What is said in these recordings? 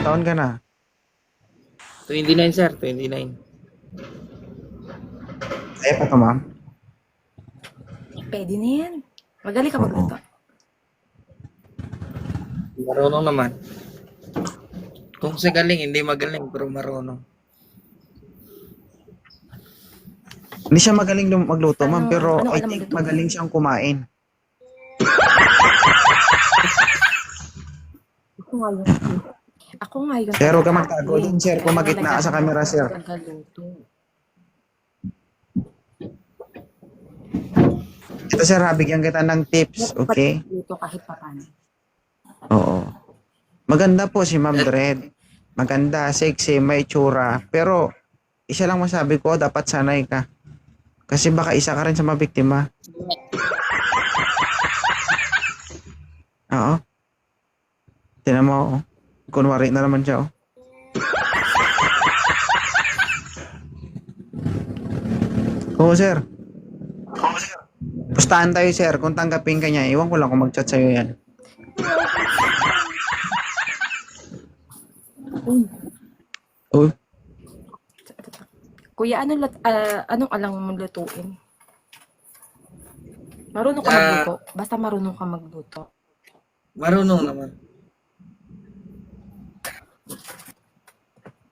taon ka na? 29, sir. 29. Kaya pa to, ma'am? Pwede na yan. Magaling ka magluto. Marunong naman. Kung sa galing, hindi magaling, pero marunong. Hindi siya magaling magluto, ma'am, pero anong I alam mo think lutuin? magaling siyang kumain. Ako nga yun. Sir, huwag ka magtago dun, sir. Kumagitna ka sa camera, sir. Ito, sir, bigyan kita ng tips, okay? Luto kahit pa paano. Oo. Maganda po si Ma'am Dred. Maganda, sexy, may tsura. Pero, isa lang masabi ko, dapat sanay ka. Kasi baka isa ka rin sa mabiktima. Oo. Tinan mo, oh. Kunwari na naman siya, oh. Oo, sir. Pustahan tayo, sir. Kung tanggapin ka niya, iwan ko lang kung mag-chat sa'yo yan. Uy. Kuya, anong alam mong lutuin? Marunong ka magluto? Basta marunong ka magluto. Marunong naman.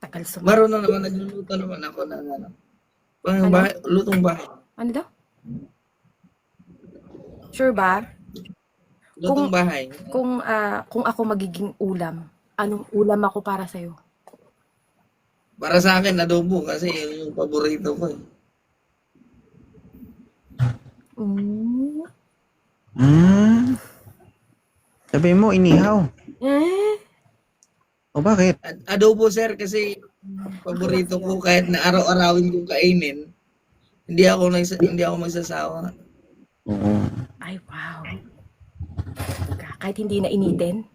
Tagal sumagot. Marunong naman. Nagluluto naman ako ng ano. Lutong bahay. Ano daw? Sure ba? Lutong bahay. Kung ako magiging ulam, anong ulam ako para sa'yo? Para sa akin, adobo kasi yun yung paborito ko eh. Sabi mo, inihaw. O bakit? Adobo, sir, kasi paborito ko kahit na araw-arawin kong kainin. Hindi ako magsasawa. Oo. Ay, wow. Kahit hindi na initin?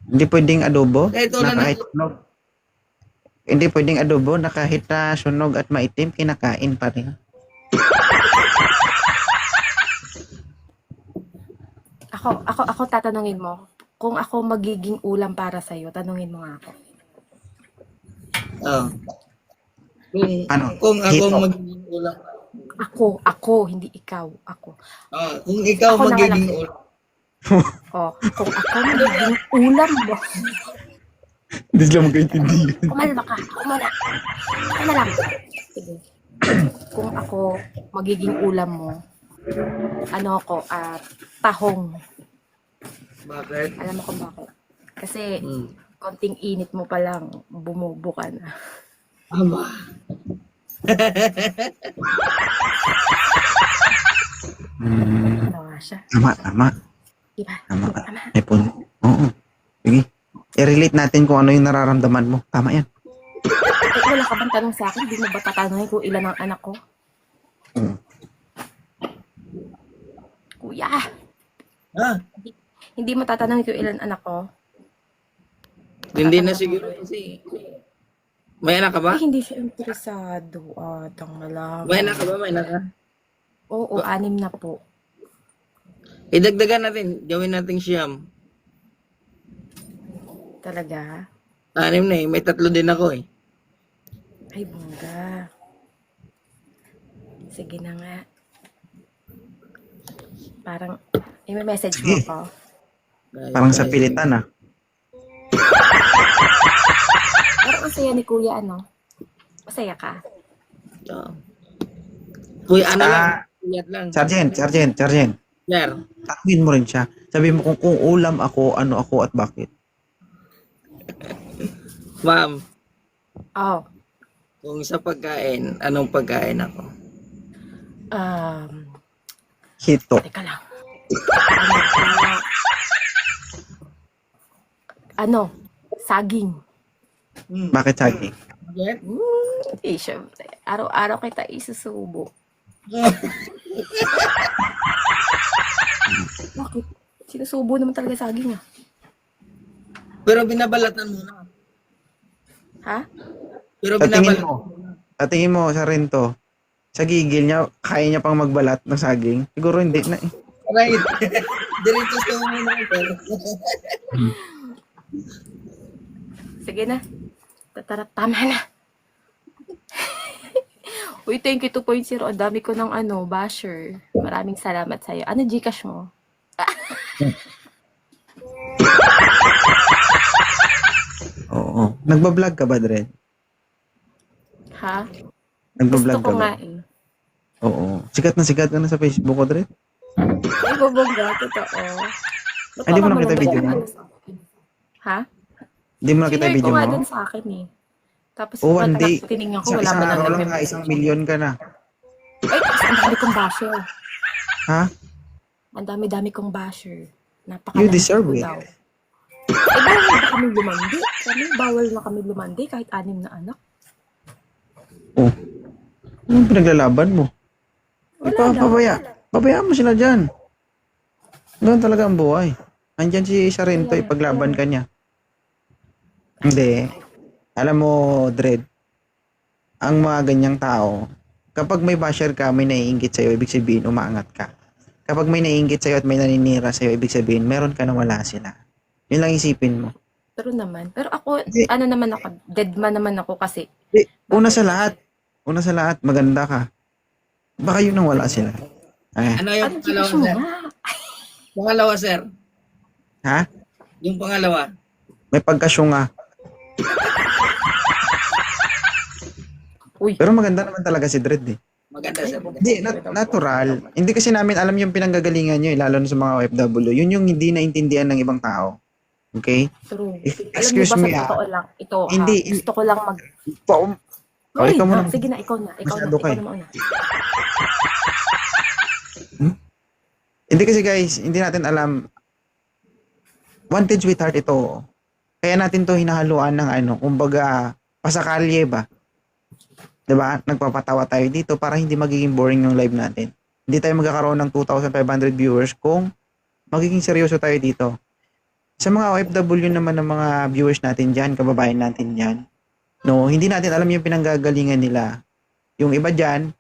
Hindi pwedeng adobo Kahit na wala na. kahit sunog. Hindi pwedeng adobo na kahit na sunog at maitim, kinakain pa rin. Ako tatanungin mo. Kung ako magiging ulam para sa'yo, tanungin mo nga ako. Oh. Ano? Kung ako Hito. magiging ulam. Ako, hindi ikaw. Ako. Kung ikaw Ako magiging nakalaki. ulam. Kung ako magiging ulam mo. Hindi sila magkaintindihan. Kumalma ka. Kumala. Ano lang. Sige. Kung ako magiging ulam mo, ano ako, tahong. Bakit? Alam mo kung bakit? Kasi, konting init mo pa lang, bumubo ka na. Ama. Tawa siya. Tama. Diba? Tama. May punto. Oo. Sige. I-relate natin kung ano yung nararamdaman mo. Tama yan. Wala ka bang tanong sa akin? Hindi mo ba tatanungin kung ilan ang anak ko? Kuya! Hindi mo tatanungin kung ilan anak ko? Hindi na siguro kasi. May anak ka ba? Ay, hindi siya interesado. Tang malaman. May anak ka ba? May anak ka? Oo, 6 na po. Idagdagan natin. Gawin natin siyam. Talaga? 6 na eh. May 3 din ako eh. Ay, bongga. Sige na nga. Parang, may message mo ko. Parang sa pilitan, ah. Parang ang saya ni Kuya, ano? Masaya ka? Kuya, ano lang? Kuyat lang. Sergeant. Sir. Takwin mo rin siya. Sabi mo kung ulam ako, ano ako at bakit. Ma'am, Oh. kung sa pagkain, anong pagkain ako? Hito. Teka lang. Saging. Bakit saging? Bakit? Syempre. Araw-araw kita isusubo. Bakit? Sinusubo naman talaga saging, ah. Pero binabalatan mo na. Ha? Pero Sa tingin binabalatan mo, sa tingin mo, sa Rento, sa gigil niya, kaya niya pang magbalat ng saging? Siguro hindi na eh. Right. Diretso sa mga pero. Sige na. Tama na. Uy, thank you 2.0. Ang dami ko ng basher. Maraming salamat sa'yo. Ano Gcash mo? Oo. Nagbablog ka ba, Dred? Ha? Nagbablog Gusto ka ko ba? nga eh. Oo. Sikat na sa Facebook ko, Dred. Ay, bubongga. Totoo. Ba't Hindi mo baka nakita mamaya video mo? ano sa akin? Ha? Hindi mo nakita Sinare ko video nga mo? dun sa akin eh. Tapos O one day, tinignan ko, isang, wala isang ba nang araw lang ka, nag-message? 1,000,000 ka na. Ay, tapos ang dami kong basher. Ha? Ang dami-dami kong basher. You Napakalaki deserve ko it. daw. Eh, bawal na kami lumandi. Bawal na kami lumandi kahit 6 na anak. Oh. Anong pinaglalaban mo? Wala lang. Pabayaan mo sila dyan. Ganun talaga ang buhay. Andyan si Sarento, ipaglaban ka niya. Hindi. Alam mo, Dred, ang mga ganyang tao, kapag may basher ka, may naiinggit sa'yo, ibig sabihin, umaangat ka. Kapag may naiinggit sa'yo at may naninira sa'yo, ibig sabihin, meron ka na wala sila. Yun lang isipin mo. Pero ako, Hindi. naman ako, deadman naman ako kasi. Una sa lahat, maganda ka. Baka yun ang wala sila. Ay. Ano yung Ano pangalawa, Gcash mo sir? nga? Pangalawa, sir. Ha? Yung pangalawa. May pagkasyunga. Uy, Pero maganda naman talaga si Dred eh. Maganda, sir. Hindi, natural. Hindi kasi namin alam yung pinanggagalingan nyo, lalo na sa mga OFW. Yun yung hindi naintindihan ng ibang tao. Okay? true. Excuse Alam mo me, ba sa totoo lang, ito Hindi, gusto ko lang Oh, ikaw muna. sige na, ikaw na. Masyado ka eh. Ikaw na mauna. Hindi kasi guys, hindi natin alam. Wanted sweetheart ito. Kaya natin to hinahaluan ng kumbaga, pasakalye ba? 'Di ba? Nagpapatawa tayo dito para hindi magiging boring yung live natin. Hindi tayo magkakaroon ng 2,500 viewers kung magiging seryoso tayo dito. Sa mga OFW naman ng mga viewers natin diyan, kababayan natin diyan. No, hindi natin alam yung pinanggagalingan nila. Yung iba diyan,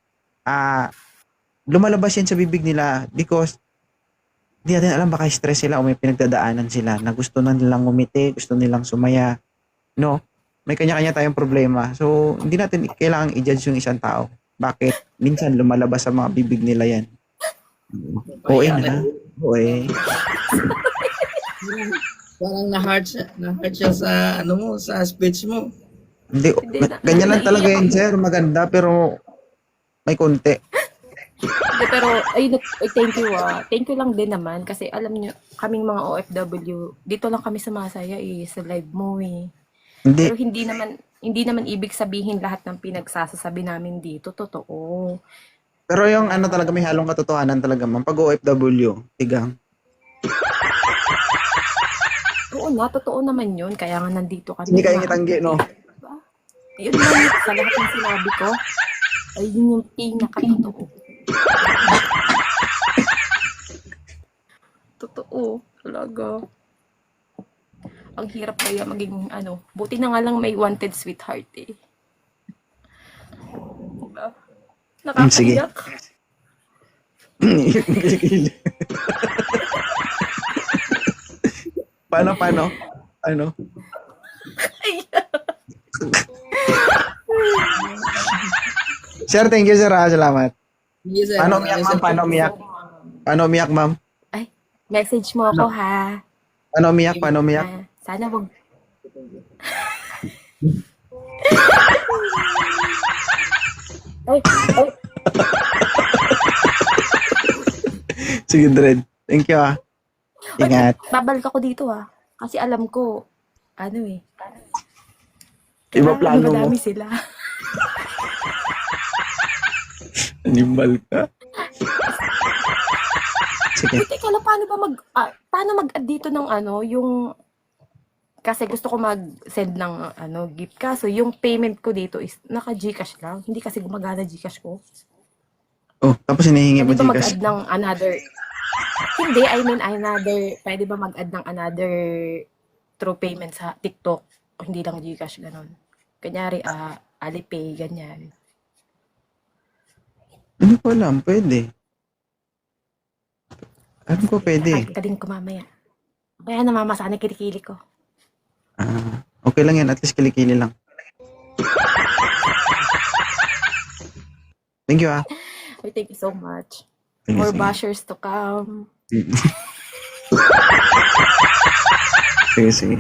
lumalabas yan sa bibig nila because hindi natin alam baka stress sila o may pinagdadaanan sila na gusto na nilang umiti, gusto nilang sumaya. No? May kanya-kanya tayong problema. So, hindi natin kailangang i-judge yung isang tao. Bakit? Minsan lumalabas sa mga bibig nila yan. OA na. OA. Parang na-hurt siya sa, sa speech mo. Hindi, ganyan lang talaga yan, sir. Maganda, pero may konti. Hindi, pero, thank you Thank you lang din naman kasi alam nyo, kaming mga OFW, dito lang kami sumasaya sa live mo eh. Hindi. Pero hindi naman ibig sabihin lahat ng pinagsasasabi namin dito, totoo. Pero yung talaga may halong katotohanan talaga, ma'am. Pag OFW, tigang. Oo na, totoo naman yun. Kaya nga nandito kami. Hindi kayo ngitanggi, no? Diba? Ayun lang, sa lahat ng sinabi ko, ayun yung pinakatotoo. Totoo, talaga. Ang hirap kaya maging buti na nga lang may wanted sweetheart eh. Diba? Sige. Nakakaiyak. Paano? Ano? Sir, thank you, sir. Salamat. Yes, sir. Paano umiyak, ma'am? Paano umiyak, ma'am? Ay, message mo ako ha. Paano umiyak? Sana wag. Ay. Sige, Dred. Thank you, Ingat. Babalik ako dito kasi alam ko, Iba plano mo. madami sila. Animal ka. Sige. Teka lang, paano mag-add dito ng yung, kasi gusto ko mag-send ng gift kaso yung payment ko dito is naka-Gcash lang. Hindi kasi gumagana Gcash ko. Oh, tapos hinihingi mo Pwede ba Gcash. mag-add ng another? Hindi, pwede ba mag-add ng another through payment sa TikTok? O hindi lang Gcash, ganun. Kanyari, Alipay, ganyan. Hindi ko alam, pwede. Alam ko pwede. Kaling ko mamaya. Kaya namamasa na kilikili ko. Okay lang yan, at least kilikili lang. Thank you, ah. Ay, thank you so much. Sige, More sige. bashers to come. Sige, sige.